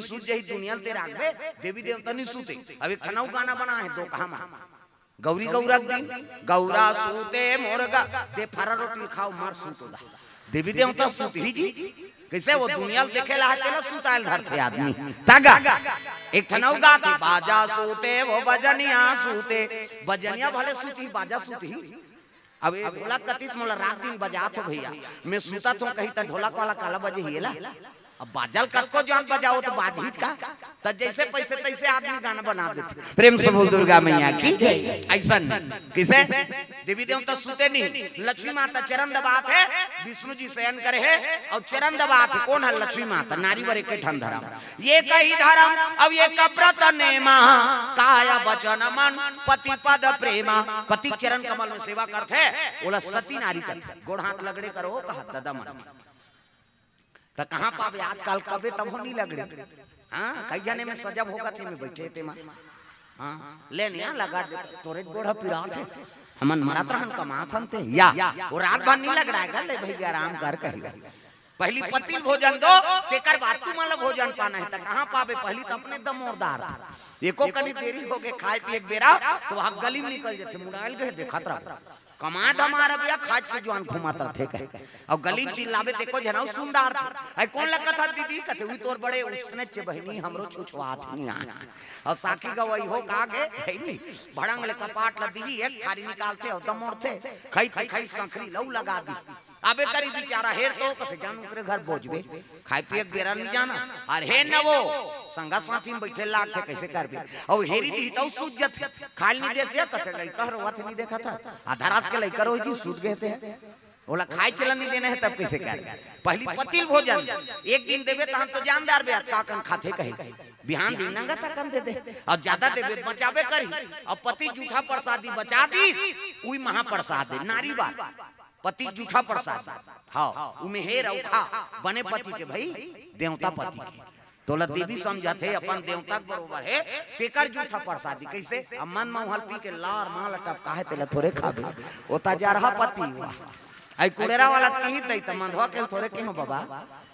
सूत जही दुनिया ते राखबे देवी देवता नहीं सूते। अब एक ठनाऊ गाना बना है दो कहा गौरी गौरक दिन गौरा सूते मोरगा दे फरा रोटी खाओ मार सूतोदा देवी देवता सूत ही जी कैसे वो दुनिया देखे ला के ना सूताल घर थे आदमी तागा एक ठनाऊ गा थे बाजा सूते वो बजनिया सूते बजनिया भले सूती बाजा सूती। अब ये ढोलक कतीस मोला रात दिन बजा तो भैया मैं सूता तो कहीं तक ढोलक वाला काला बजे हिला अब बाजल कत को जान बजाओ तो बाजीत का तो जैसे पैसे तैसे आदमी गाना बना देते। प्रेम से बोल दुर्गा मैया की ऐसा किसे देवी देवता सूते नहीं। लक्ष्मी माता चरण दबात है विष्णु जी शयन करे है और चरण दबात है कौन है लक्ष्मी माता नारी वर के ठन धर्म ये कही धर्म अब ये कब्रत नेमा काया वचन मन पति पद प्रेमा पति चरण कमल में सेवा करते बोला सती नारी करते गोड़ हाथ लगड़े करो कहा दादा मन तो कहाँ पावे आजकल कबे तब हो नहीं लग रही। हाँ कई जने में सजब होगा थे में बैठे थे मां हाँ ले नहीं लगा दे तोरे गोड़ा पिरात है हमन मरत रहन कमात हम थे या वो रात भर नहीं लग रहा है ले भैया आराम कर कहेगा पहली पति भोजन दो तेकर बाद तू मतलब भोजन पाना है तो कहाँ पावे पहली तो अपने दम मोरदार एको कनी देरी हो के खाए पिए बेरा तो वहां गली में निकल जाते मुड़ाइल गए देखा तरह कमाद हमारा भैया खाज के जवान घुमाता थे कहे और गली चिल्लावे देखो जना सुंदर था आई कौन लगता था दीदी कहते हुई तोर बड़े उसने चे बहनी हमरो छुछवात नहीं आ और साकी का वही हो का गे है नहीं भड़ंग ले कपाट ल दी एक थारी निकालते और दम मोड़ते खाई खाई संखरी लऊ लगा दी अबे करी बेचारा हेर तो कथे जान ओकरे घर बोझबे खाए पिए बेरा नहीं जाना और हे न वो संगा साथी में बैठे लाग के कैसे करबे और हेरी दी तो सुजत खाल नहीं दे से कथे लई कहरो वथ नहीं देखा था आधा रात के लई करो जी सूत गए थे बोला खाए चलन नहीं देने है तब कैसे कर पहली पतिल भोजन एक दिन देबे त हम तो जानदार बे काकन खाते कहे बिहान दिन नंगा तकन दे दे और ज्यादा देबे बचावे करी और पति जूठा प्रसादी बचा दी उई महाप्रसाद दे नारी बात पति जूठा प्रसाद हाँ उमे हेर उठा बने पति के भाई देवता पति के तोला देवी समझाते अपन देवता बरोबर है तेकर जूठा प्रसादी कैसे मन महल पी के लार माल टपका है तेला थोड़े खाबे ओता जा रहा पति आई कुड़ेरा वाला कही तई त मंधवा के थोड़े क्यों बाबा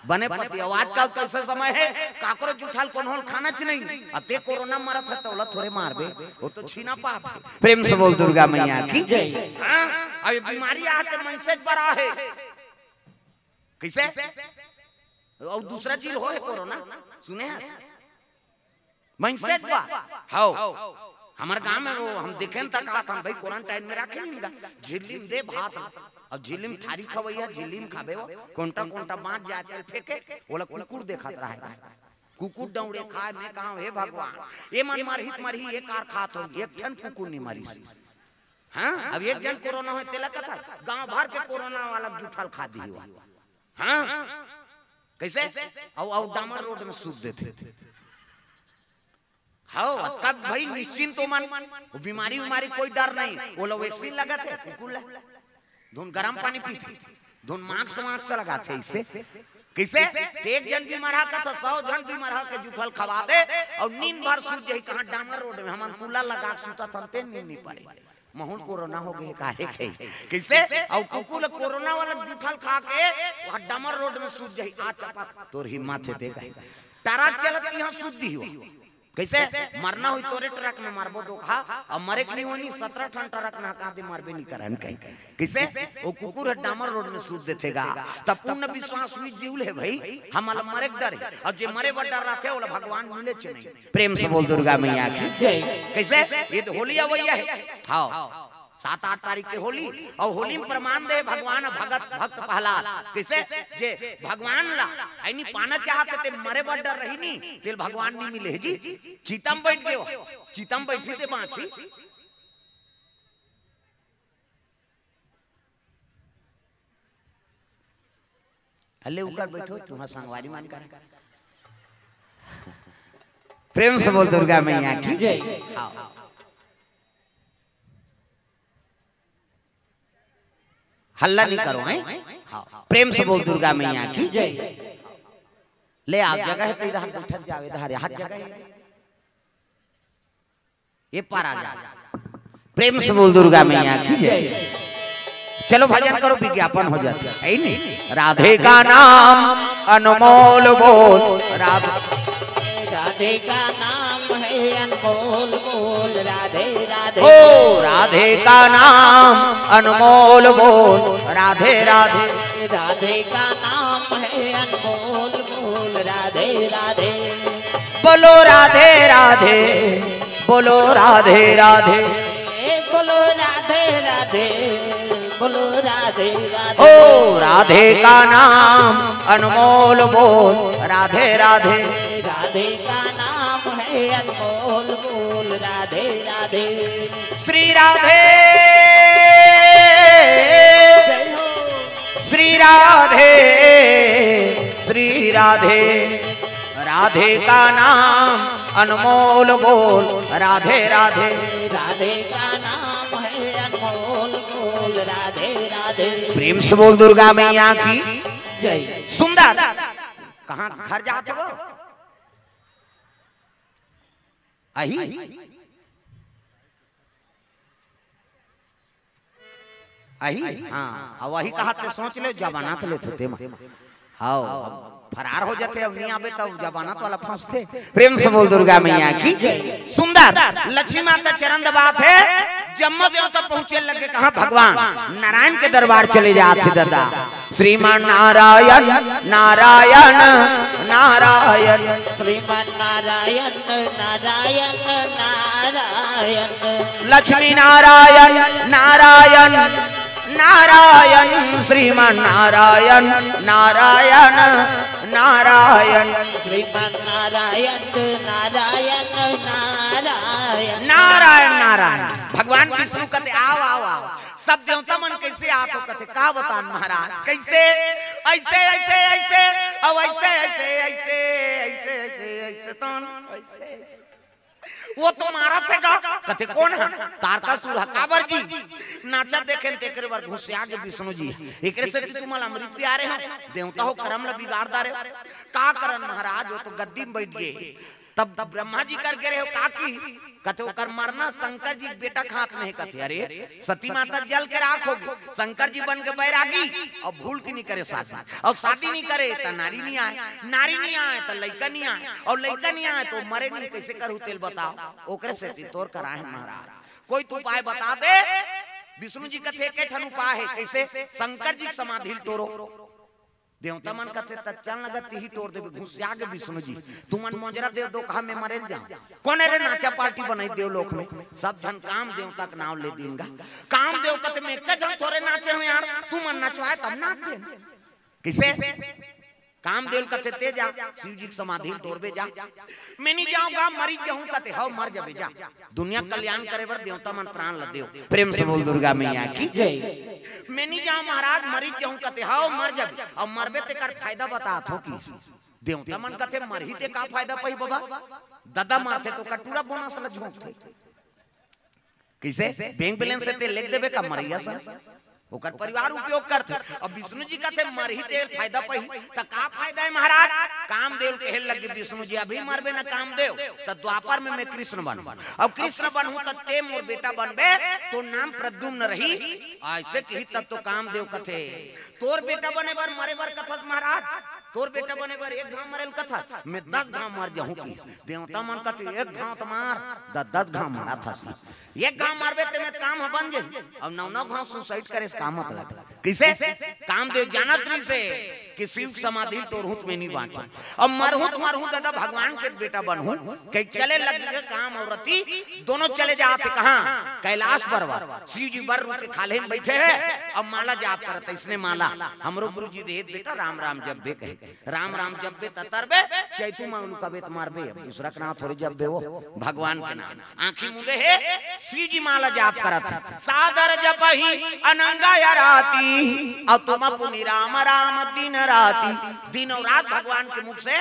बने पति आजकल कैसे समय है काकरो जूठाल कौन होल खाना च नहीं अब ते कोरोना मरत है तोला थोड़े मारबे वो तो छीना पाप प्रेम से बोल दुर्गा मैया की जय। हां अब बीमारी आके मैसेज बड़ा है कैसे और दूसरा चीज हो है कोरोना सुने मैसेज बा हां हमारे गांव में वो हम देखें तक हम भाई क्वारंटाइन में रखे नहीं झिल्ली दे भात और झिल्ली में थारी खवैया झिल्ली में खाबे वो कोंटा कोंटा बांट जाते फेंके बोला कुकुर देखत रहा कुकुर दौड़े खाए मैं कहा हे भगवान ये मन मारही एक कार खात हो एक जन कुकुर नहीं मारी हां अब एक जन कोरोना हो तेला कथा गांव भर के कोरोना वाला जूठल खा दी हुआ हां कैसे और डामर रोड में सूत देते हाँ तब भाई निश्चिंत तो मन वो बीमारी कोई डर नहीं वो लोग वैक्सीन लगा थे कुकुर धुन गर्म पानी पीते धुन मास्क लगा थे इससे कैसे एक जन बीमार का तो 100 जन बीमार के जूठल खवा दे और नींद भर सूत जाई कहां डामर रोड में हम कूलर लगा सूता थनते नींद नहीं पारे महूल कोरोना हो गए काहे खे कैसे और कुकुर कोरोना वाला जूठल खा के वहां डामर रोड में सूत जाई आ चपा तोर हिम्मत है देगा तारा चलत यहां शुद्धि हो कैसे मरना हुई तोरे ट्रक में मारबो तो खा और मरे के नहीं होनी 17 टन ट्रक ना का दे मारबे नहीं करन कहीं कैसे वो कुकुर है डामर रोड में सूत देतेगा तब पूर्ण विश्वास हुई जीव है भाई हम मरे डर है और जे मरे बड़ डर रखे बोला भगवान मिले छ नहीं प्रेम से बोल दुर्गा मैया की कैसे ये तो होली आवैया है हां 7-8 तारीख के होली और होली में प्रमाण दे भगवान भक्त प्रहलाद कैसे जे भगवान ला आईनी पाना चाहते ते मरे बड़ डर रही नी तेल भगवान नहीं मिले जी चीतम बैठ गए चीतम बैठी थे बाछी अल्ले ऊपर बैठो तुम्हारा संगवारी मान कर प्रेम से बोल दुर्गा मैया की जय। हल्ला नहीं करो हैं प्रेम से बोल दुर्गा मैया की जय। ले आप जगह है तो इधर बैठक जावे इधर हर जगह है ये पारा जा प्रेम से बोल दुर्गा मैया की जय। चलो भजन करो विज्ञापन हो जाता है नहीं राधे का नाम अनमोल बोल राधे राधे का नाम है अनमोल बोल राधे राधे। ओ राधे का नाम अनमोल बोल राधे राधे। राधे का नाम है अनमोल बोल राधे राधे। बोलो राधे राधे बोलो राधे राधे बोलो राधे राधे बोलो राधे राधे। ओ राधे का नाम अनमोल बोल राधे राधे। राधे का नाम है अनमोल बोल राधे राधे। श्री राधे श्री राधे श्री राधे। राधे का नाम अनमोल बोल राधे राधे। राधे का नाम है अनमोल बोल राधे राधे। प्रेम से बोल दुर्गा मैया की जय। सुंदर कहाँ घर जाते हो? अही अही हाँ अब वही कहा ते सोच ले जबानात ले थे हाँ फरार हो जाते अब नहीं आवे तब जबानात वाला फंसते। प्रेम से बोल दुर्गा मैया की सुंदर। लक्ष्मी माता चरण दबात है जम्मू देवता पहुंचे लगे कहा भगवान नारायण के दरबार चले जाते दादा। श्रीमान नारायण नारायण नारायण श्रीमान नारायण नारायण नारायण। लक्ष्मी नारायण नारायण नारायण श्रीमान नारायण नारायण नारायण। श्रीमान नारायण नारायण नारायण नारायण नारायण। भगवान विष्णु कहते आओ आओ आओ। सब देवता मन कैसे आते कहते का बतान महाराज कैसे ऐसे ऐसे ऐसे अब ऐसे ऐसे ऐसे ऐसे ऐसे ऐसे तो वो तुम्हारा थे का कहते कौन है? तारकासुर काबर जी नाचा देखे तेकरे बार घुसे आगे विष्णु जी एकरे से तुम अमृत भी आ रहे हो देवता हो कर्म ल बिगाड़ रहे का करन महाराज। वो तो गद्दी में बैठ गए तब ब्रह्मा जी कर गए हो का की कहते ओकर मरना शंकर जी बेटा खात नहीं कहते अरे सती माता जल के राख होगी शंकर जी बन के बैरागी और भूल की नहीं करे शादी और शादी नहीं करे तो नारी नहीं आए नारी नहीं आए तो लड़का नहीं आए और लड़का नहीं आए तो मरे नहीं कैसे करू तेल बताओ ओकरे से तोर कराए महाराज कोई तो उपाय बता दे। विष्णु जी कथे के ठन उपाय है कैसे शंकर जी समाधि तोरो देवता मन कहते तत्चल लगत ही तोड़ देबे घुस जाके विष्णु जी तुमन मोजरा दे दो कहा में मरे जा कौन रे नाचा पार्टी बनाई देव लोक में सब जन काम देवता का नाम ले देंगा काम देव कहते में एक जन थोड़े नाचे हो यार तुमन नचवाए तब नाच दे किसे काम देव कहते ते जा शिव जी समाधि तोड़बे जा मैं नहीं जाऊंगा मरी जाऊं कहते हो मर जाबे जा दुनिया कल्याण करे बर देवता मन प्राण ल देव। प्रेम से बोल दुर्गा मैया की जय। मैं नहीं जाऊं महाराज मरी जाऊं कहते हो मर जाबे और मरबे ते कर फायदा बतात हो की देवता मन कहते मर ही ते का फायदा पई बाबा दादा मारते तो कटूरा बोनस ल झोंकते कैसे बैंक बैलेंस से ते लिख देबे का मरिया सा ओकर परिवार उपयोग करते और विष्णु जी कहते मर ही तेल फायदा पही त का फायदा है महाराज। कामदेव कहे लगे विष्णु जी अभी मरबे ना कामदेव त द्वापर में मैं कृष्ण बनूं अब कृष्ण बनूं त ते मोर बेटा बनबे तो नाम प्रद्युम्न रही ऐसे कही तब तो कामदेव कथे तोर बेटा बने बर मरे बर कथत महाराज तोर बेटा बने बर एक घाव मरेल कथा मैं 10 घाव मर जाऊं की देवता मन कथे एक घाव त मार 10 घाव मारा था एक घाव मारबे ते मैं काम बन जाई अब 9 घाव सुसाइड करे काम मतलब किसे कामदेव जानत नहीं से कि शिव समाधि तो रूत में नहीं बांचा अब मरहूं दादा भगवान के बेटा बनहूं कहीं चले लग गए काम और रति दोनों चले जाते कहां कैलाश पर्वत शिव जी बर के खाले में बैठे हैं अब माला जाप करते इसने माला हमरो गुरु जी देत बेटा राम राम जब बे कहे राम राम जब बे ततरबे चैतू मांगलू का बेत मारबे अब दूसरा का नाम थोड़ी जब बे वो भगवान के नाम आंखी मुंदे है शिव जी माला जाप करत सादर जपहि अनंगा राती अब तुम अपनी राम राम दिन राती दिन और रात भगवान के मुख से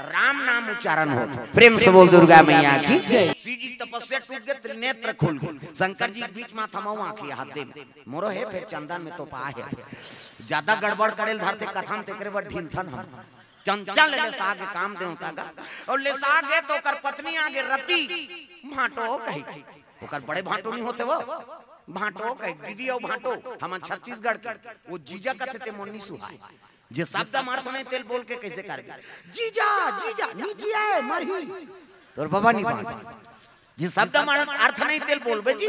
राम नाम उच्चारण होता। प्रेम से बोल दुर्गा मैया की शिव जी तपस्या टूट गए त्रिनेत्र खुल गए शंकर जी बीच में थमाऊ आंखी हाथ दे मोरो है फिर चंदन में तो पा है ज्यादा गड़बड़ करेल धरते कथम तेकरे बड़ ढील था हम चंचल ले सागे काम देवता का और ले सागे तो कर पत्नी आगे रति भाटो कही ओकर बड़े भाटो नहीं होते वो भाटो कहे दीदी और भाटो हम छत्तीसगढ़ के वो जीजा कहते थे मोनी सुहाय जे शब्द मार्थ में तेल बोल के कैसे कर जीजा जीजा नीजिए मरही तोर बाबा नहीं बांट जी शब्द मारत अर्थ नहीं तेल बोलबे जी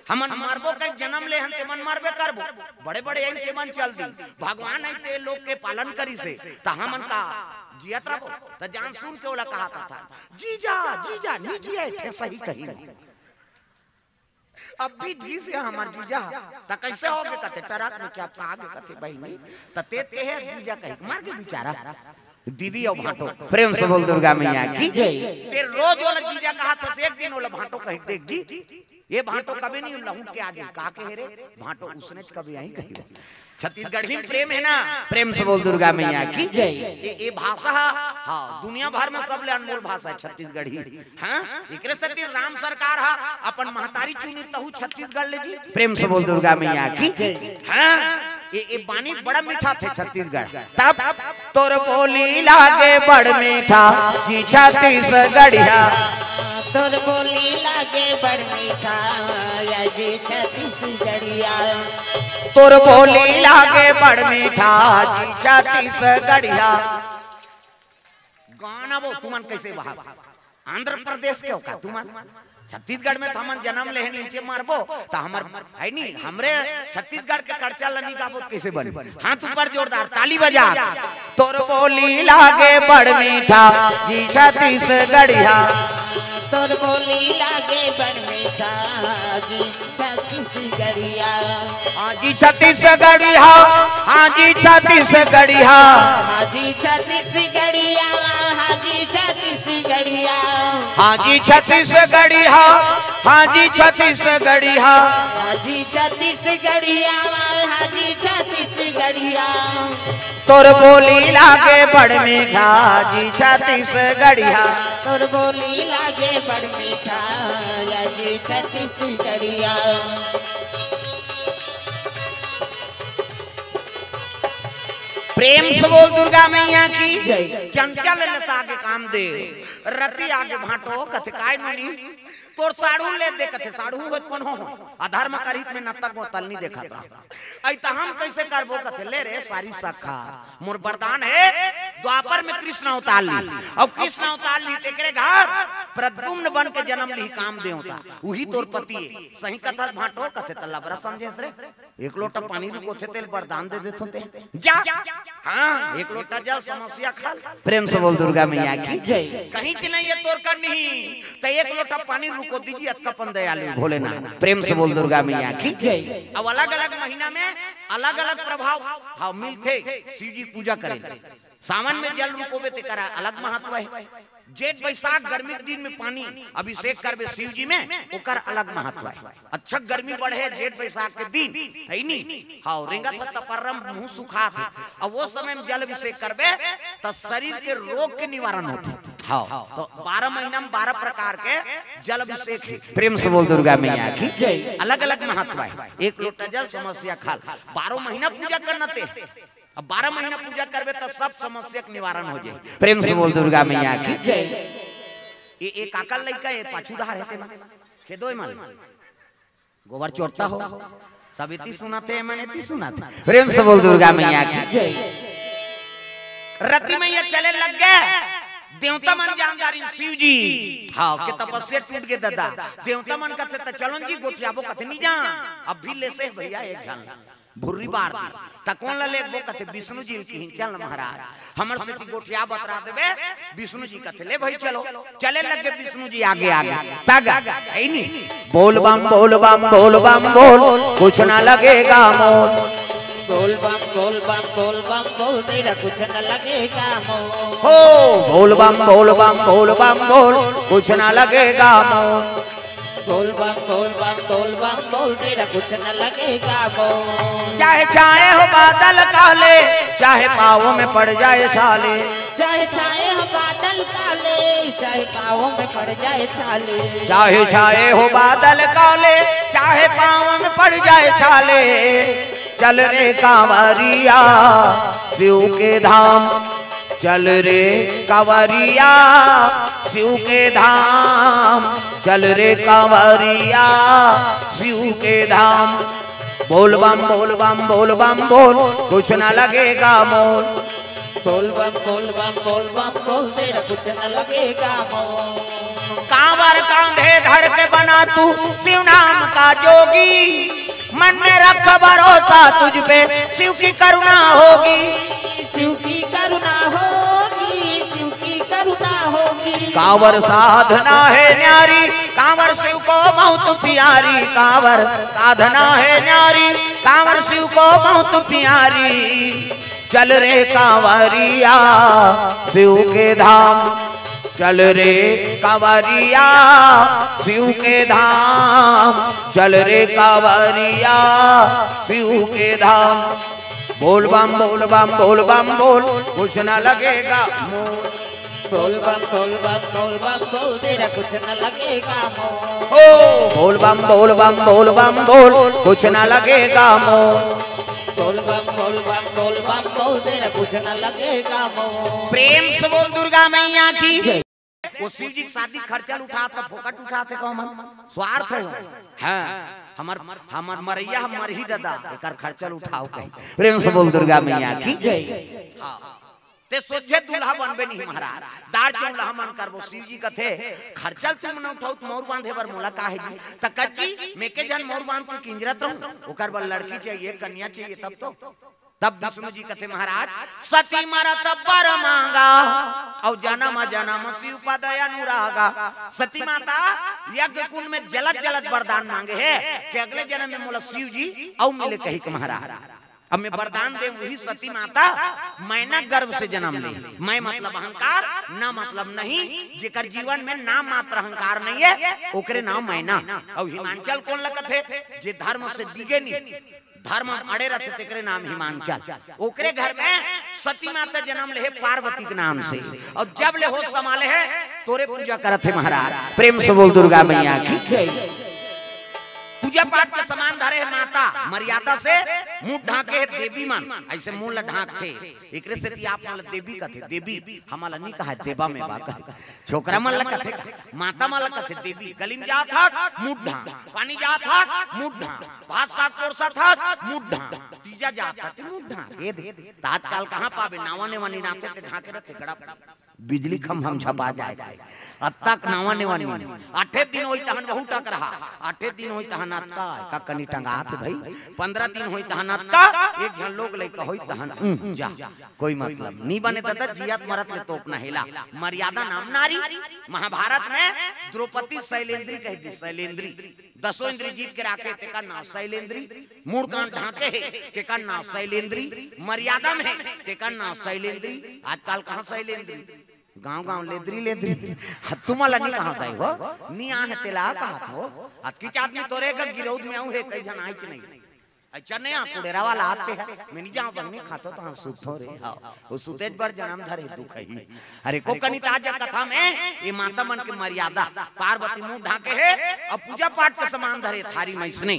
हमन मारबो के जन्म ले हन ते मन मारबे करबो बड़े बड़े हैं के मन चल दी भगवान है ते लोग के पालन करी से त हमन का जियत रहो त जान सुन के ओला कहा था जीजा जीजा नहीं जिया थे सही कही अब भी जी से हमार जीजा त कैसे होगे कते टरक में चाप आगे कते बहनी त ते है जीजा कहे मार के बेचारा दीदी और भाटो प्रेम से बोल दुर्गा मैया की तेरे रोज वाला जीजा कहा था एक दिन वाला भाटो कहे देख जी ये भाटो कभी नहीं लहू के आगे कहा के रे भाटो उसने कभी यही कही छत्तीसगढ़ी में प्रेम है ना प्रेम से बोल दुर्गा मैया की ये भाषा हाँ दुनिया भर में सबले अनमोल भाषा है छत्तीसगढ़ी हाँ एकरे सती राम सरकार हा अपन महतारी चुनी तहु छत्तीसगढ़ ले जी प्रेम से बोल दुर्गा मैया की हाँ ये बानी बड़ा मीठा थे छत्तीसगढ़ तब तोर बोली लागे बड़ मीठा जी छत्तीसगढ़िया तोर बोली लागे बड़ मीठा या जी छत्तीसगढ़िया तोर बोली लागे बड़ मीठा जी छत्तीसगढ़िया गाना वो तुमन कैसे बहा आंध्र प्रदेश के होका तुमन छत्तीसगढ़ में हमन जन्म ले नीचे मारबो त हमर है नी हमरे छत्तीसगढ़ के खर्चा लनी गाबो कैसे बने हाथ ऊपर जोरदार ताली बजा तोर बोली लागे बड़ मीठा जी छत्तीसगढ़िया तोर बोली लागे बड़ मीठा जी छत्तीसगढ़िया हां जी छत्तीसगढ़िया हां जी छत्तीसगढ़िया हां जी छत्तीसगढ़िया हां जी छत्तीसगढ़िया हां जी छत्तीसगढ़िया हां जी छत्तीसगढ़िया हां जी छत्तीसगढ़िया हां जी छत्तीसगढ़िया तोर बोली लागे बड़ मीठा जी छत्तीसगढ़िया तोर बोली लागे बड़ मीठा या जी छत्तीसगढ़िया प्रेम से बोल दुर्गा मैया की चंचल नशा के काम दे रति आगे भाटो कथे काय मिली तोर साड़ू ले दे कथे साड़ू होत कोन हो अधर्म करित में नतक बोतल नहीं देखा था ऐ त हम कैसे करबो कथे ले रे सारी सखा मोर वरदान है द्वापर में कृष्ण अवतार ली और कृष्ण अवतार ली तेरे घर प्रद्युम्न बन के जन्म ली काम दे होता वही तोर पति है सही कथा भाटो कथे त लबरा समझे रे एक लोटा पानी रुको थे तेल वरदान दे देत होते जा हां एक लोटा जल समस्या खा प्रेम से बोल दुर्गा मैया की कहीं से नहीं ये तोर कर नहीं त एक लोटा पानी रुको दीजिए अतकपन दयालु भोलेनाथ प्रेम से बोल दुर्गा मैया की अब अलग अलग महीना में अलग अलग प्रभाव हाँ मिलते शिव जी पूजा करें सावन में जल रुकोबे ते करा अलग महत्व है जेठ बैसाख गर्मी के दिन में पानी अभिषेक करबे शिव जी में ओकर अलग महत्व है अच्छा गर्मी बढ़े जेठ बैसाख के दिन है नी हां रेंगा था परम मुंह सुखा थे अब वो समय में जल अभिषेक करबे तो शरीर के रोग के निवारण होते हां तो 12 महीना में 12 प्रकार के जल अभिषेक है प्रेम से बोल दुर्गा मैया की अलग अलग महत्व है एक लोटा जल समस्या खाल 12 महीना पूजा करना ते अब 12 महीना पूजा करबे तो सब समस्या के निवारण हो जाए प्रेम से बोल दुर्गा मैया की ये एक आकल लइका है पाछूदार है तेमा खेदोय मन गोबर चोटता हो सब इति सुनाते मैंने इति सुनाते प्रेम से बोल दुर्गा मैया की रति मैया चले लग गए देवता मन जानदारी शिव जी हाँ के तपस्या टूट के दादा देवता मन कहते त चलन जी गोठियाबो कथे नहीं जा अब भी ले से भैया एक जान भुर्री बार दी त कौन ला ले बो कथे विष्णु जी की चल महाराज हमर से ती गोठिया बतरा देबे विष्णु जी कथे ले भाई चलो चले लगे विष्णु जी आगे आगे तागा है नी बोल बम बोल बम बोल बम बोल कुछ ना लगेगा मोल बोल बम बोल बम बोल बम बोल तेरा कुछ न लगेगा मोल हो बोल बम बोल बम बोल बम बोल कुछ ना लगेगा मोल बोल बम बोल बम बोल बम बोल तेरा कुछ न लगेगा मोल चाहे चाहे हो बादल काले चाहे पाँवों में पड़ जाए छाले चाहे चाहे हो बादल काले चाहे पाँवों में पड़ जाए छाले चाहे चाहे हो बादल काले चाहे पाँवों में पड़ जाए छाले चल रे कांवरिया शिव के धाम चल रे कांवरिया शिव के धाम चल रे कांवरिया शिव के धाम बोल बम बोल बम बोल बम बोल कुछ ना लगेगा मोल बोल बम बोल तेरा कुछ न लगेगा मोल। कांवर कांधे धर के बना तू शिव नाम का जोगी, मन में रख भरोसा तुझ पे शिव की करुणा होगी, शिव की करुणा होगी, शिव की करुणा होगी। कांवर साधना है न्यारी, कांवर शिव को बहुत प्यारी, कांवर साधना है न्यारी, कांवर शिव को बहुत प्यारी। चल रे कांवरिया शिव के धाम, चल रे कांवरिया शिव के धाम, चल रे कांवरिया शिव के धाम। बोल बम बोल बम बोल बम बोल, कुछ न लगेगा मोल। बोल बम बोल तेरा कुछ न लगेगा मोल। ओ बोल बम बोल बम बोल बम बोल, कुछ न लगेगा मोल। बोल बम बोल तेरा कुछ न लगेगा मोल। प्रेम से बोल दुर्गा मैया की। वो शिव जी की शादी खर्चा उठाता फोकट उठाते को मन स्वार्थ है। हाँ हमार मरैया मर ही दादा एकर खर्चा उठाओ कहीं। प्रेम से बोल दुर्गा मैया की जय। ते सोचे दूल्हा बनबे नहीं महाराज, दार चौल्हा मन करबो। शिव जी कथे खर्चा तुम न उठाओ तो मोर बांधे बर मोला काहे जी। त कच्ची मेके जन मोर बांध के किंजरत रहूं, ओकर बर लड़की चाहिए कन्या चाहिए तब विष्णु जी कथे महाराज सती मरत बर मांगा और जन्म जन्म शिव पद अनुरागा। सती माता यज्ञ कुंड में जलत जलत वरदान मांगे है कि अगले जन्म में मोला शिव जी और मिले कही के महाराज। अब मैं वरदान दे वही सती माता मैना गर्भ से जन्म ले। मैं मतलब अहंकार, ना मतलब नहीं, जेकर जीवन में नाम मात्र अहंकार नहीं है ओकरे नाम मैना। और हिमांचल कौन लगत है जे धर्म से डिगे नहीं, धर्म अड़े रहते तेरे नाम हिमांचल। ओकरे घर में सती माता जन्म ले पार्वती के नाम से, और जब ले होश संभाले है तोरे पूजा करत है महाराज। प्रेम से बोल दुर्गा मैया की। पूजा पाठ के समान धरे है माता, मर्यादा से मुंह ढाके है देवी मन, ऐसे मुंह ला ढाक थे। एकरे से आप मन देवी कथे, देवी हमारा नहीं कहा देवा में बा कहा। छोकरा मन ला कथे माता मन ला कथे देवी। गली में जा था मुंह ढाक, पानी जा था मुंह ढाक, भात साग तोरसा था मुंह ढाक, तीजा जा था मुंह ढाक। ये तात्काल कहां पावे नावा ने वानी नाते ते ढाके रहते गड़ा बिजली खम हम छपा जाएगा। अब तक नावा ने वानी 8 दिन होई तहन बहु टक रहा, 8 दिन होई तहन अतका का कनी टंगात भाई, 15 दिन होई तहन अतका एक जन लोग लइका होई तहन जा कोई मतलब नहीं बने दादा जियात मरत ले तोप ना हिला। मर्यादा नाम नारी। महाभारत में द्रौपदी शैलेंद्री कह दी, शैलेंद्री 10 इंद्री जीत के राखे ते का नाम शैलेंद्री, मूड कान ढाके है ते का नाम शैलेंद्री, मर्यादा में ते का नाम शैलेंद्री। आजकल कहां शैलेंद्री, गांव गांव लेद्री लेद्री। तुम्हारा नहीं कहा था वो नहीं आ है तेला कहा था वो किच आदमी तोरे का गिरोध में आऊं है कई जन आई नहीं। अच्छा नहीं आ कुड़ेरा वाला आते हैं मैं नहीं जाऊं बहने खातो तो हम सुतो रे वो सुतेज पर जन्म धरे दुख है। अरे को कनी ताजा कथा में ये माता मन के मर्यादा पार्वती मुंह ढाके है और पूजा पाठ के समान धरे थारी में इसने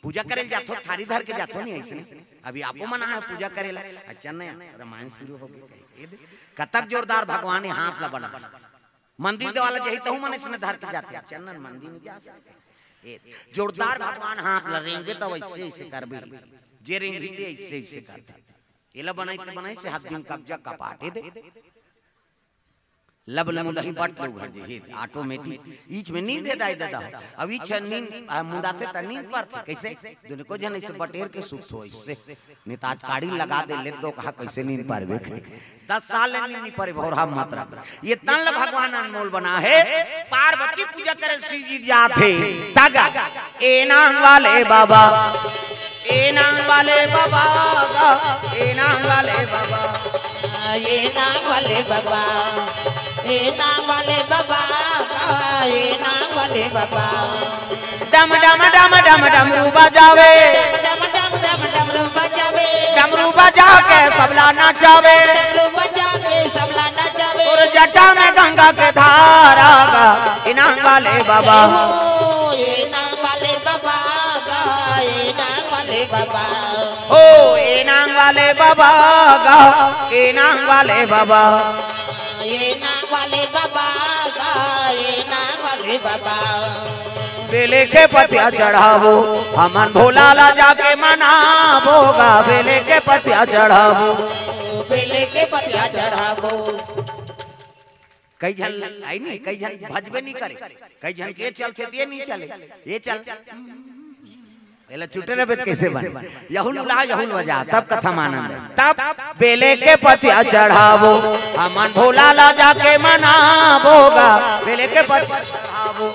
पूजा करे जातो थारी धर के जातो नहीं ऐसे। अभी आपको मना है पूजा करेला। अच्छा नहीं रामायण शुरू हो गई कतक जोरदार भगवान हाथ ला बना मंदिर वाला जही तो मन इसने धर के जाते चंदन मंदिर में जा जोरदार भगवान हाथ ला रेंगे तो वैसे ऐसे करबे जे रेंगे ऐसे ऐसे करते एला बनाई से हाथ दिन कब्जा कपाटे दे लब लमुदही बट लोग घर जे ऑटोमेटिक ईच में नींद दे दाई दादा। अब ईच नींद मुंडाते त नींद पर कैसे दुने को जन ऐसे बटेर के सुख हो इससे नेताज काड़ी लगा दे ले दो कहा कैसे नींद पारबे 10 साल नींद नहीं पारे भौरा मात्रा। ये तन भगवान अनमोल बना है। पार्वती पूजा करे शिव जी जाते तगा ए नाम वाले बाबा, ए नाम वाले बाबा, ए नाम वाले बाबा, ये नाम वाले बाबा, ये नाम वाले बाबा, ये नाम वाले बाबा। डम डम डम डम डमरू बजावे, डम डम डम डमरू बजावे, डमरू बजा के सबला नचावे, डमरू बजा के सबला नचावे। और जटा में गंगा के धारा का इनाम वाले बाबा, ये नाम वाले बाबा, ये नाम वाले बाबा, ओ ए नाम वाले बाबा गा ए नाम वाले बाबा, ये नाम वाले बाबा, ये नाम वाले बाबा। बेले के पतिया चढ़ावो हमन भोला जाके मनावोगा, बेले के पतिया चढ़ावो, बेले के पटिया चढ़ाबो। कई जन आई नहीं, कई जन भजबे नहीं करे, कई जन के चलते ये नहीं चले, ये चल पहले छुटे रे कैसे बन यहुल ला यहुल बजा तब कथा आनंद है। तब बेले के पतिया चढ़ावो अमन भोला ला जाके मनावोगा, बेले के पतिया चढ़ावो,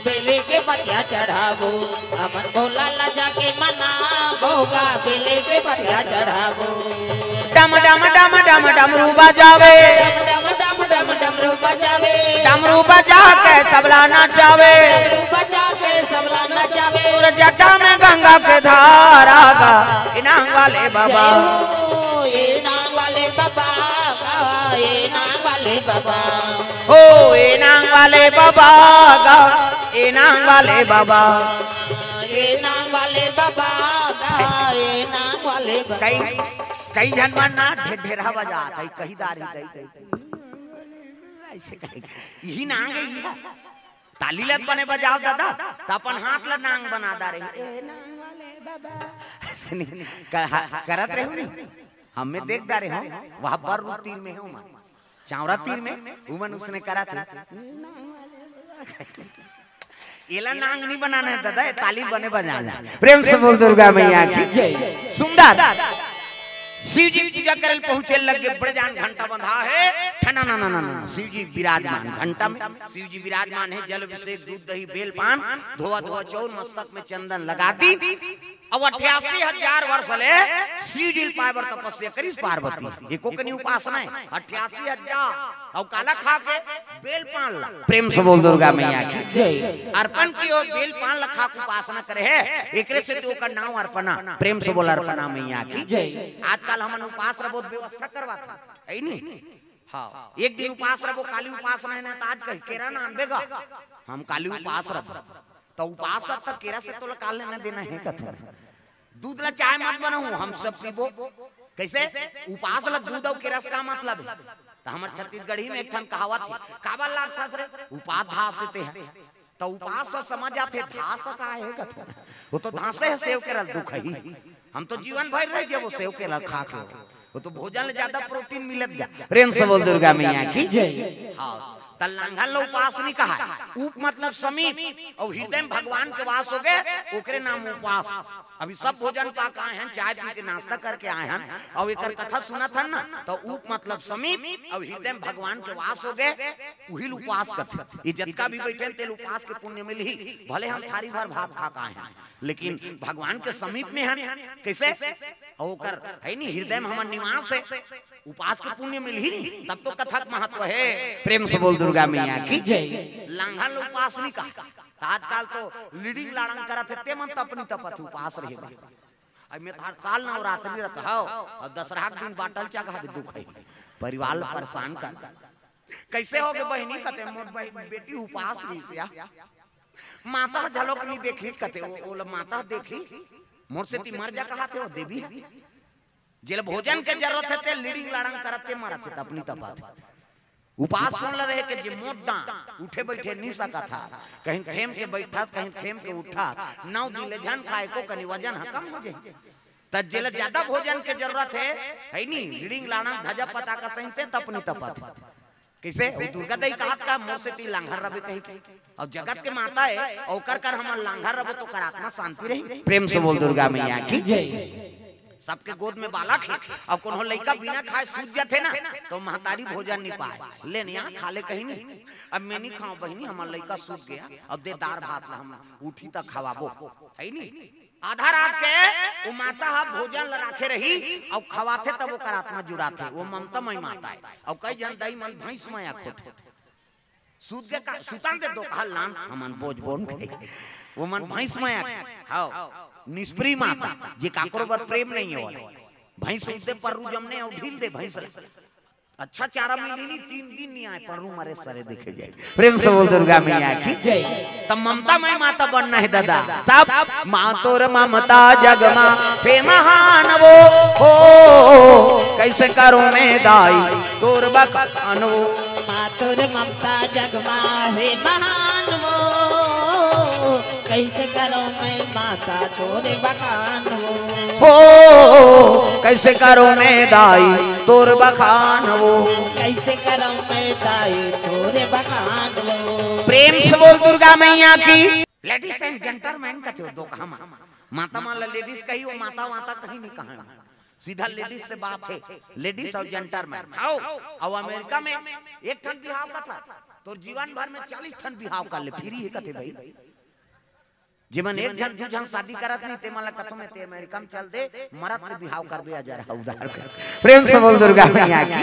बेले के पतिया चढ़ाबो अमन भोला ला जाके मनावोगा, बेले के पतिया चढ़ाबो। डम डम डम डम डमरू बजावे, डम डम डम डमरू बजावे, डमरू बजा के सबला नचावे, डमरू बजा के सबला नचावे। जटा में गंगा के धारा का इनाम वाले बाबा, इनाम वाले बाबा, इनाम वाले बाबा, हो इनाम वाले बाबा गा, इनाम वाले बाबा, इनाम वाले बाबा, इनाम वाले बाबा। कई कई जन मना ढेढेरा बजा, कई कही दारी कई कई ऐसे कई यही नांग है ये ताली लत बने बजाओ दादा तो अपन हाथ ल नांग बना दा रही नांग वाले बाबा ऐसे नहीं करत रहे हो नहीं हमें देख दा रहे हो वहां पर तीर में है उमन चावरा तीर में उमन उसने करा था एला नांग नहीं बनाना है दादा, ताली बने बजाना। प्रेम से बोल दुर्गा मैया की जय। सुंदर शिव जी पूजा करल पहुंचे लगे, बड़े जान घंटा बंधा है, ठना ना ना ना ना शिव जी विराजमान घंटा में, शिव जी विराजमान है, जल अभिषेक दूध दही बेल पान धोआ धोआ चौर मस्तक में चंदन लगाती। अब 88,000 वर्ष ले शिव जी पावर तपस्या करी पार्वती, एको कनी उपासना है 88,000 और काला खा के बेल पान ला। प्रेम से बोल दुर्गा मैया की जय। अर्पण की और बेल पान ला खा के उपासना करे है, एकरे से तो का नाम अर्पणा। प्रेम से बोल अर्पणा मैया की जय। आजकल हमन उपास रबो व्यवस्था करवाता है नहीं, हां एक दिन उपास रबो, काली उपासना है ना तो आज कह केरा ना आनबेगा हम काली उपास रब तो उपास तक केरा से तो काल लेना देना है कथा। दूध ला चाय मत बनाऊं हम सब पीबो, कैसे उपास ला दूध और केरा का मतलब है। तो हमर छत्तीसगढ़ी में एक ठन कहावत है, काबा लाग था रे उपास धासते हैं, तो उपास से समझ आते धास का है कथा, वो तो धासे है सेव केरा दुख ही, हम तो जीवन भर रह जे वो सेव केरा खा के, वो तो भोजन में ज्यादा प्रोटीन मिलत गया। प्रेम से बोल दुर्गा मैया की जय। हां तल्लांघल उपासनी कहा है, उप मतलब समीप और हृदय में भगवान के वास हो गए ओकरे नाम उपास। अभी सब भोजन पा के आए हैं, चाय पी के नाश्ता करके आए हैं और एकर कथा सुना था ना, तो उप मतलब समीप और हृदय में भगवान के वास हो गए वही उपास करते। ये जितना भी बैठे तेल उपास के पुण्य मिली, भले हम थारी भर भात खा के आए हैं लेकिन भगवान के समीप में हैं, कैसे ओकर है नहीं हृदय में हमार निवास है, उपास के पुण्य मिल ही नहीं, तब तो कथा का महत्व है। प्रेम से बोल दुर्गा मैया की जय। लांघन उपासनी का आजकल तो लीडिंग लाड़ंग करत है, ते मन तपनी तपत उपास रहे भाई। अब मैं हर साल नवरात्रि रहता हो और दशहरा के दिन बाटल चागा दुख है, परिवार परेशान कर कैसे हो गए बहनी कहते मोर बेटी उपास रही से माता झलक नहीं देखी कहते वो माता देखी मोर से ती मर जा कहा थे वो देवी जेल भोजन के जरूरत है ते लीडिंग लाड़ंग करते मरत है अपनी तपत। उपास कौन ल रहे के जे मोटा उठे बैठे नहीं सका था, कहीं थेम के बैठा कहीं थेम के उठा, 9 दिन ले जन खाए को कनी वजन कम हो जाए, त जेल ज्यादा भोजन के जरूरत है नहीं लीडिंग लाड़ंग धजा पता का सही ते अपनी तपत कैसे दुर्गा दई कहत का मोर से ती लांघर रबे कही और जगत के माता है और कर हमर लांघर रबो तो कर आत्मा शांति रही। प्रेम से बोल दुर्गा मैया की जय। सबके गोद में बालक है और कोनो लड़का बिना खाए सूझ जाते ना तो महतारी भोजन नहीं पाए, ले नहीं खा ले कहीं नहीं, अब मैं नहीं खाऊं बहनी हमार लड़का सूझ गया अब दे दार भात ला हम उठी तक खवाबो है नहीं। आधा रात के वो माता हा भोजन ला राखे रही और खवाते तब वो कर आत्मा जुड़ाते, वो ममता मई माता है और कई जन दई मन भैंस माया खोते सूद के का सुतान दे दो कहल लान हमन बोझ बोन वो मन भैंस माया हां निष्प्री माता जे काकरो पर प्रेम नहीं हो भैंस उसे पररू जमने और ढील दे भैंस अच्छा चारा मिली नहीं 3 दिन नहीं आए पररू मरे सरे देखे जाए। प्रेम से बोल दुर्गा मैया की जय। तब ममता मई माता बनना है दादा, तब मां तोर ममता जगमा हे महान वो हो कैसे करूं मैं दाई तोर बखान वो, मां तोर ममता जगमा हे महान वो कैसे करूं मैं माता तोरे बखान वो, हो कैसे करूं मैं दाई तोर बखान वो। कैसे करम मैं ताई तोरे बखान वो। प्रेम से बोल दुर्गा मैया की। लेडीज एंड जेंटलमैन कहते हो दो कहा माता माला लेडीज कही वो माता वाता कहीं नहीं कहा, सीधा लेडीज से बात है, लेडीज और जेंटलमैन। आओ और अमेरिका में एक ठन बिहाव का था तो जीवन भर में 40 ठन बिहाव कर ले फिर ये कहते भाई जीवन एक जन दू जन शादी करत नहीं ते माला कथो में ते अमेरिका में चल दे मरत में बिहाव कर बे जा रहा उधार कर। प्रेम से बोल दुर्गा मैया की।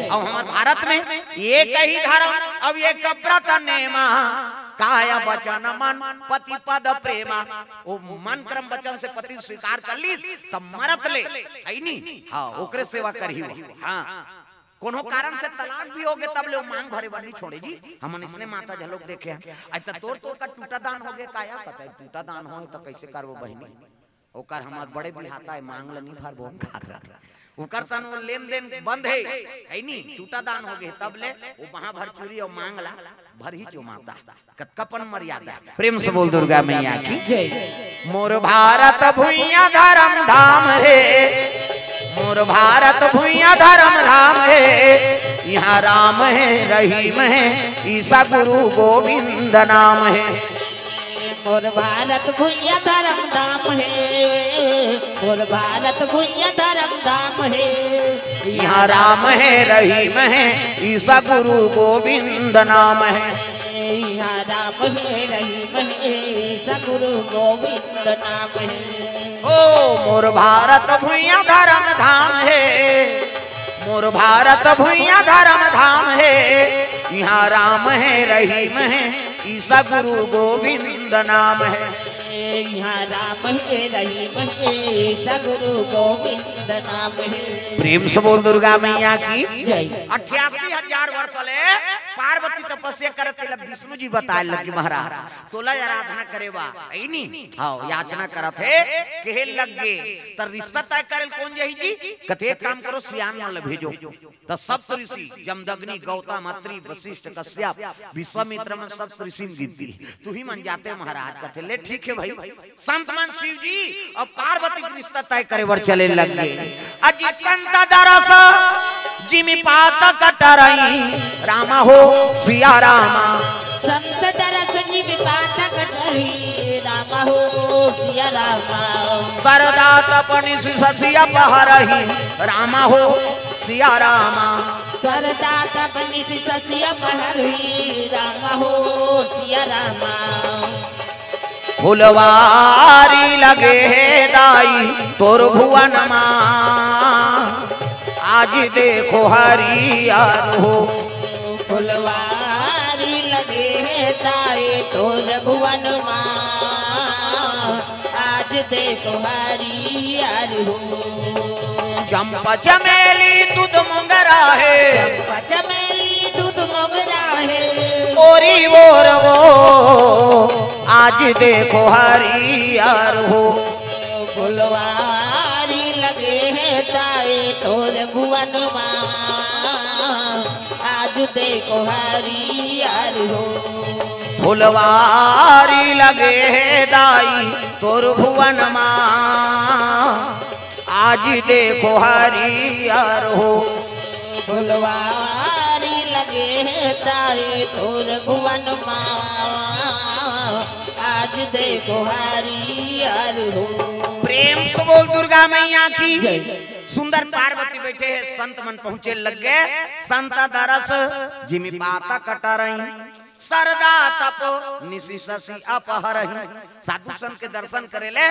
अब हमारे भारत में एक ही धर्म अब ये कब्रत नेमा काया वचन मन पति पद प्रेमा। वो मन क्रम वचन से पति स्वीकार कर ली तब मरत ले आई नहीं। हाँ ओकरे सेवा करही। हाँ कोनो कारण से तलाक भी होगे तब ले मांग भरे बनी छोड़े जी। हमन इसने माता झलोक देखे आज तक तोर तोर का टूटा दान हो गया काया पता है टूटा दान हो तो कैसे करबो बहिनी ओकर हमार बड़े बिहाता है मांग लनी भर बोन खाकरा ओकर सन लेन देन बंद है नहीं टूटा दान हो गए तब ले वो वहां भर चूरी और मांगला भर ही जो माता कतकपन मर्यादा। प्रेम से बोल दुर्गा मैया की। मोर भारत भुइया धर्म धाम रे मोर भारत भुइया धर्म धाम है यहाँ राम है रहीम है ईसा गुरु गोविंद नाम है। मोर भारत भुइया धर्म धाम है मोर भारत भुइया धर्म धाम है यहाँ राम है रहीम है ईसा गुरु गोविंद नाम है। यहाँ राम है रहीम है ईसा गुरु गोविंद नाम है। ओ मोर भारत भुइया धर्म धाम है मोर भारत भुइया धर्म धाम है यहाँ राम है रहीम है ईसा गुरु गोविंद नाम है। यहाँ राम है रहीम है ईसा गुरु गोविंद नाम है। प्रेम से बोल दुर्गा मैया की। 88,000 वर्ष ले पार्वती तपस्या करत विष्णु जी बताए लगे महाराज तोला आराधना करेवा नहीं हाँ याचना करत है कहे लग गे त रिश्ता तय करे कौन जही जी कथे काम करो सियान वाला भेजो त सप्त ऋषि जमदग्नि गौतम अत्रि वशिष्ठ कश्यप विश्वामित्र में सप्त ऋषि गिनती तू ही मन जाते महाराज कथे ले ठीक है भाई संत मन शिव जी और पार्वती का रिश्ता तय करे वर चले लग गए। अजी संत दरस जिमि पात कटरई रामा हो सिया रामा संत दरस जिमि पात कटरई रामा हो सिया रामा सरदा तपनि ससिया पहरही रामा हो सिया रामा सरदा तपनि ससिया पहरही रामा हो सिया रामा। फुलवारी लगे है दाई तोर भुवन मां आज देखो हरियार हो फुलवारी लगे है दाई तोर भुवन मां आज देखो हरियार हो। चंपा चमेली दूध मोगरा है चंपा चमेली दूध मोगरा है ओरी बोर वो आज देखो हरियार हो। फुलवारी लगे है ताए तोर भुवन मां आज देखो हरियार हो। फुलवारी लगे है दाई तोर भुवन मां आज देखो हरियार हो। फुलवारी लगे है ताए तोर भुवन मां आज देखो हरियार हो। प्रेम से बोल दुर्गा मैया की। सुंदर पार्वती बैठे हैं संत मन पहुंचे लग गए संत दरस जिमि पाता कटरई सरदा तप निशि शशि अपहरही। साधु संत के दर्शन करेले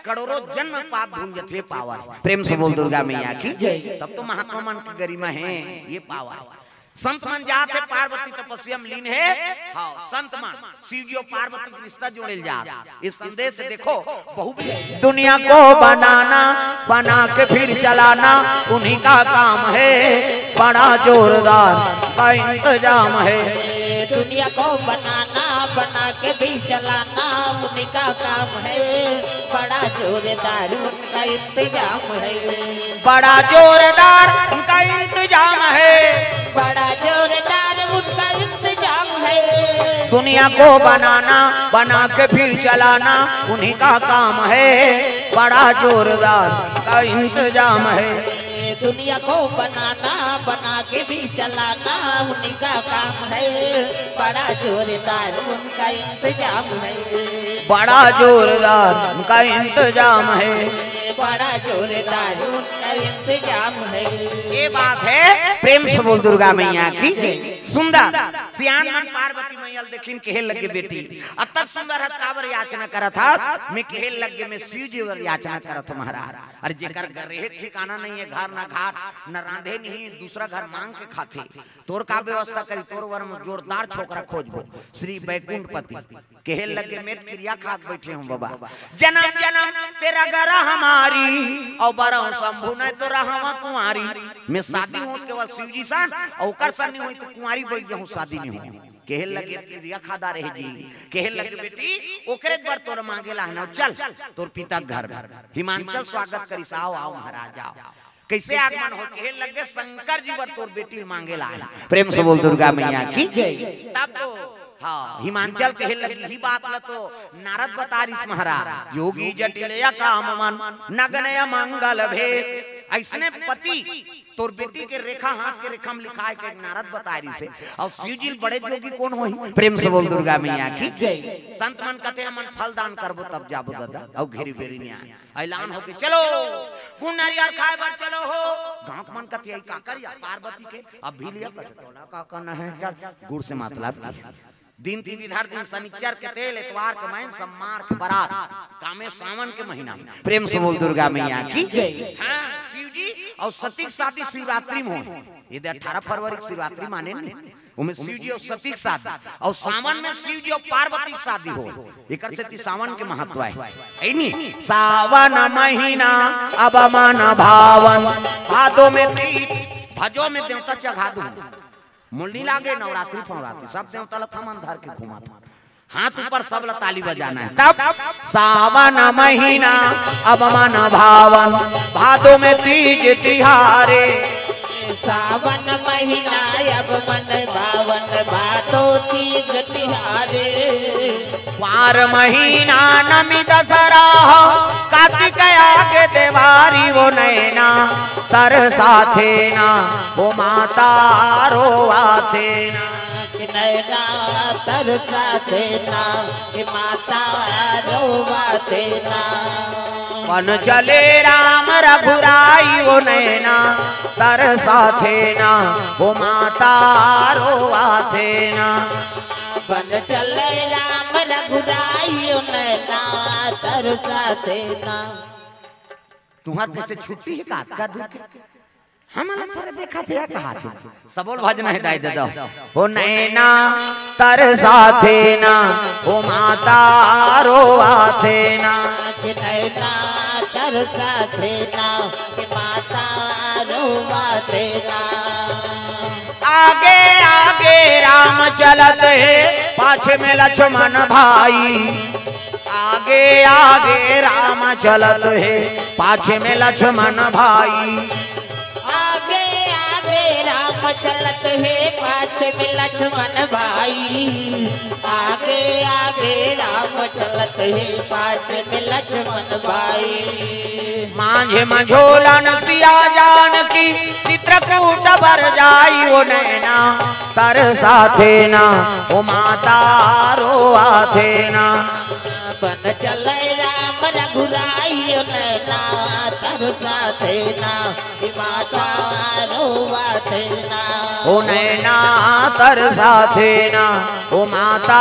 करोड़ों जन्म पाप भूंजते पावर। प्रेम से बोल दुर्गा मैया की। तब तो महात्मा मन की गरिमा है ये पावर। संत मन जाते पार्वती तपस्या में लीन है हाँ संत मन शिव जी और पार्वती का रिश्ता जोड़े जाते। इस संदेश से देखो बहुत दुनिया को बनाना बना के फिर चलाना उन्हीं का काम है बड़ा जोरदार का इंतजाम है। दुनिया को बनाना बना के भी चलाना उन्हीं का काम है बड़ा जोरदार उनका इंतजाम है। बड़ा जोरदार उनका इंतजाम है बड़ा जोरदार उनका इंतजाम है। दुनिया को बनाना बना के फिर चलाना उन्हीं का काम है बड़ा जोरदार का इंतजाम है। दुनिया को बनाना बना के भी चलाना उन्हीं का काम है, बड़ा जोरदार उनका इंतजाम है, बड़ा जोरदार उनका इंतजाम है, बड़ा जोरदार उनका इंतजाम है। ये बात है। प्रेम से बोल दुर्गा मैया की सुंदर सियान मन पार्वती मैया देखिन केहल लगे बेटी अतक सुंदर है काबर याचना करत था मैं केहल लगे में शिव जी वर याचना करत महाराज। अरे जेकर घर रहे ठिकाना नहीं है, घर ना घाट न रांधे नहीं, दूसरा घर मांग के खाते, तोर का व्यवस्था करी, तोर वर में जोरदार छोकरा खोजबो श्री बैकुंठपति केहल लगे में क्रिया खाक बैठे हूं बाबा। जन्म जन्म तेरा गरा हमारी और बरहु शंभु न तो रहवा कुंवारी, मैं शादी हो केवल शिव जी सन और ओकर सन नहीं होई तो कुंवारी बैठ जाऊं, शादी नहीं हो। केहल लगे क्रिया खादा रहे जी, केहल लगे बेटी ओकरे बर तोर मांगेला है ना, चल तोर पिता घर हिमांचल स्वागत करी, आओ आओ महाराज आओ। कैसे आगमन हो, केहल लगे शंकर जी बर तोर बेटी मांगेला है। प्रेम से बोल दुर्गा मैया की। तब तो हाँ हिमांचल केहल लगी ही बात ल तो नारद बतारिस महाराज, योगी जटिलया काम मन नगनय मंगल भेद, ऐसने पति तोर बेटी के रेखा हाथ के रेखा में लिखा है कि नारद बतारी से। और शिव जी बड़े जोगी कौन होई? प्रेम से बोल दुर्गा मैया की। संत मन कहते मन फल दान करबो तब जाबो दादा, और घेरी बेरी नहीं आए ऐलान हो के चलो गुण नारियल खाए बर चलो हो। गांव मन कहते का करिया पार्वती के अब भी लिया टोला का करना है, चल गुड़ से मतलब दिन तीन दिन शनिचर के तेल इतवार के महीन सम्मार के बारात कामे सावन के महीना। प्रेम से बोल दुर्गा मैया की। हाँ शिव जी और सती शादी शिवरात्रि में हो, ये 18 फरवरी की शिवरात्रि माने नहीं, उनमें शिव जी और सती शादी और सावन में शिव जी और पार्वती शादी हो, एक से सावन के महत्व है। ऐनी सावन महीना अब मन भावन, भादों में तीज भजो में देवता चढ़ा दूं, मुरली लागे नवरात्रि फवरात्रि सब देवता ला थमन धर के घुमा था, हाथ ऊपर सब ला ताली बजाना है। तब सावन महीना अब मन भावन, भादों में तीज तिहारे, सावन महीना अब मन भावन, भादों तीज तिहारे, पार महीना नमी दशहरा, कार्तिक आगे देवारी वो नैना तरसा थे ना, वो माता रोवा थे ना, नैना तरसा थे ना, माता रोवा थे ना, वन चले राम रघुराई वो नैना तरसा थे ना, वो माता रोवा थे ना, वन चले राम रघुराई वो नैना तरसा थे ना। तुम्हारे कैसे छुट्टी है का दुख हमारा थोड़े देखा थे कहा थे सबोल भजन है दाई दे हो नैना तरसा थे ना, ओ माता रोवा थे ना, नैना तरसा थे ना, माता रोवा थे ना, आगे आगे राम चलत है पाछे में लक्ष्मण भाई, आगे आगे राम चलत है पाछे में लक्ष्मण भाई, आगे आगे राम चलत है पाछे में लक्ष्मण भाई, आगे आगे राम चलत है पाछे में लक्ष्मण भाई, मांझे मंझोलन सिया जान की चित्रकूट भर जाई वो नैना तरसा थे ना, वो माता रोआ थे ना, बन चले राम रघुराई नैना तरसा थे ना, माता रोवा थे ना, ओ नैना तरसा थे ना, ओ माता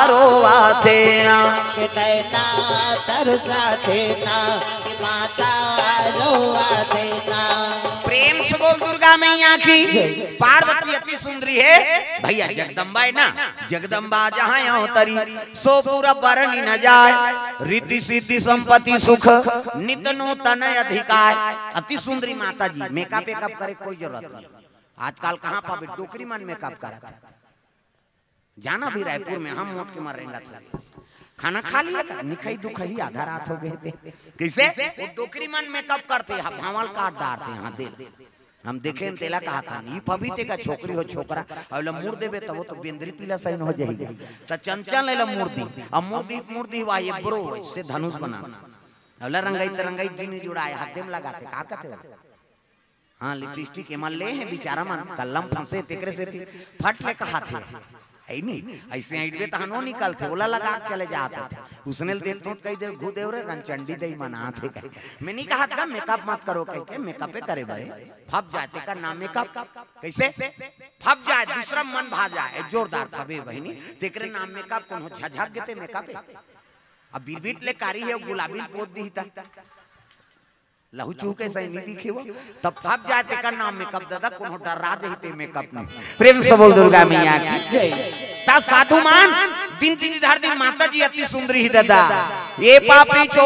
रोवा थे ना, नैना तरसा थे ना, माता रोवा थे ना। प्रेम से बोल दुर्गा मैया की। पार्वती अति सुंदरी है भैया, जगदम्बा है ना, जगदम्बा जहाँ यहाँ तरी सो पूरा बरनी न जाए, रिद्धि सिद्धि संपत्ति सुख नित नूतन अधिकार। अति सुंदरी माता जी, मेकअप वेकअप करे कोई जरूरत नहीं, आजकल कहाँ पावे डोकरी मन मेकअप करा, जाना भी रायपुर में हम मोट के मरेंगे था, खाना खा लिया निखई दुखई आधा रात हो गए थे, कैसे वो डोकरी मन मेकअप करते भावल काट डालते यहाँ दे, हम देखे तेला कहा था नहीं पवित्र का छोकरी हो छोकरा और मुड़ देवे तो वो तो बेंद्री पीला सही हो जाएगी, तो चंचल ले मूर्ति अब मूर्ति मूर्ति हुआ ये ब्रो से धनुष बना रंगाई तरंगाई दिन जुड़ाए हाथे में लगाते का कहते हाँ लिपस्टिक एमल ले है बेचारा मन कलम फंसे तेकरे से फट ले कहा थे है नहीं ऐसे आइडवे तहनो निकलते ओला लगा के चले जाते थे उसने देख तो कई देर घू देव रे रंचंडी दई मना थे मैं नहीं कहा था मेकअप मत करो कह के मेकअप करे बड़े फप जाते का नाम मेकअप कैसे फप जाए दूसरा मन भा जाए जोरदार फबे बहनी तेकरे नाम मेकअप कौन हो झझक गते मेकअप अब बीरबीट ले कारी है गुलाबी पोत दी था लहू चूके सही नहीं दिखे वो तब फप जाते का नाम मेकअप दादा कौन डरा जहिते मेकअप ने प्रेम से बोल दुर्गा मैया की ता साधु मान दिन दिन इधर दिन माता जी अति सुंदरी ही दादा ये पापी